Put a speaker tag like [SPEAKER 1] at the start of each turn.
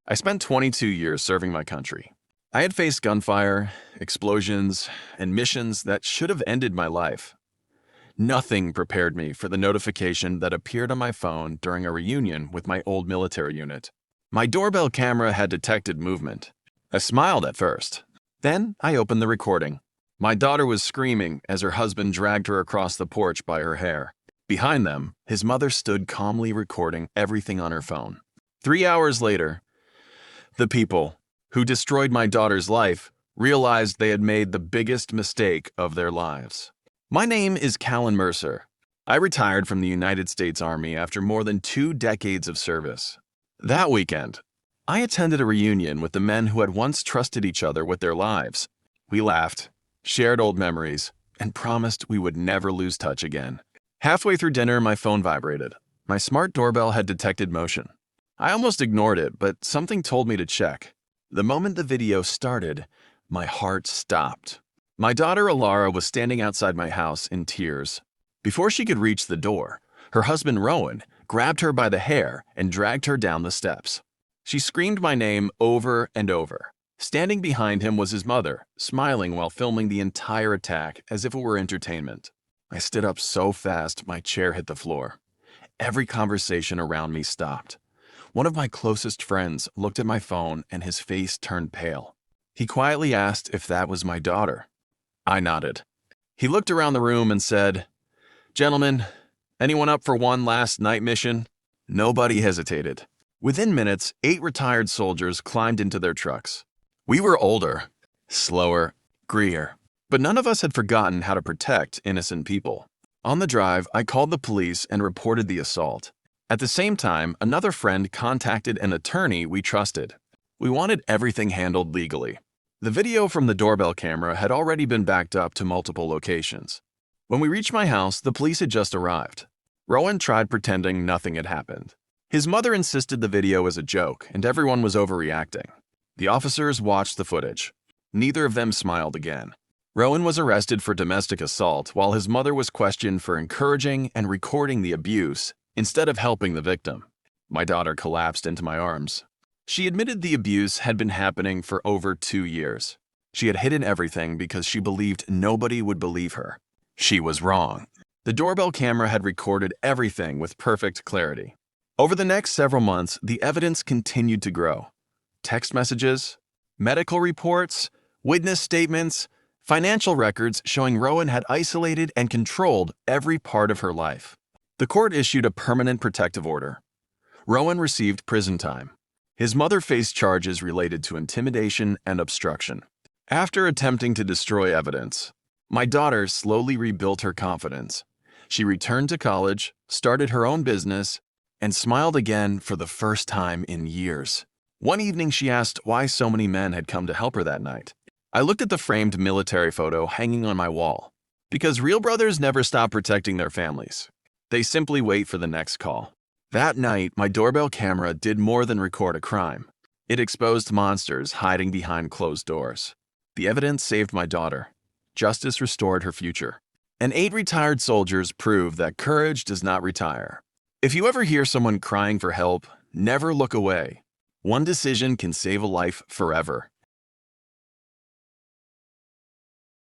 [SPEAKER 1] I spent 22 years serving my country. I had faced gunfire, explosions, and missions that should have ended my life. Nothing prepared me for the notification that appeared on my phone during a reunion with my old military unit. My doorbell camera had detected movement. I smiled at first. Then I opened the recording. My daughter was screaming as her husband dragged her across the porch by her hair. Behind them, his mother stood calmly recording everything on her phone. 3 hours later, the people who destroyed my daughter's life realized they had made the biggest mistake of their lives. My name is Callan Mercer. I retired from the United States Army after more than 2 decades of service. That weekend, I attended a reunion with the men who had once trusted each other with their lives. We laughed, shared old memories, and promised we would never lose touch again. Halfway through dinner, my phone vibrated. My smart doorbell had detected motion. I almost ignored it, but something told me to check. The moment the video started, my heart stopped. My daughter Alara was standing outside my house in tears. Before she could reach the door, her husband Rowan grabbed her by the hair and dragged her down the steps. She screamed my name over and over. Standing behind him was his mother, smiling while filming the entire attack as if it were entertainment. I stood up so fast my chair hit the floor. Every conversation around me stopped. One of my closest friends looked at my phone and his face turned pale. He quietly asked if that was my daughter. I nodded. He looked around the room and said, "Gentlemen, anyone up for one last night mission?" Nobody hesitated. Within minutes, 8 retired soldiers climbed into their trucks. We were older, slower, greer, but none of us had forgotten how to protect innocent people. On the drive, I called the police and reported the assault. At the same time, another friend contacted an attorney we trusted. We wanted everything handled legally. The video from the doorbell camera had already been backed up to multiple locations. When we reached my house, the police had just arrived. Rowan tried pretending nothing had happened. His mother insisted the video was a joke and everyone was overreacting. The officers watched the footage. Neither of them smiled again. Rowan was arrested for domestic assault while his mother was questioned for encouraging and recording the abuse instead of helping the victim. My daughter collapsed into my arms. She admitted the abuse had been happening for over 2 years. She had hidden everything because she believed nobody would believe her. She was wrong. The doorbell camera had recorded everything with perfect clarity. Over the next several months, the evidence continued to grow. Text messages, medical reports, witness statements, financial records showing Rowan had isolated and controlled every part of her life. The court issued a permanent protective order. Rowan received prison time. His mother faced charges related to intimidation and obstruction. After attempting to destroy evidence, my daughter slowly rebuilt her confidence. She returned to college, started her own business, and smiled again for the first time in years. One evening she asked why so many men had come to help her that night. I looked at the framed military photo hanging on my wall. Because real brothers never stop protecting their families. They simply wait for the next call. That night, my doorbell camera did more than record a crime. It exposed monsters hiding behind closed doors. The evidence saved my daughter. Justice restored her future. And 8 retired soldiers proved that courage does not retire. If you ever hear someone crying for help, never look away. One decision can save a life forever.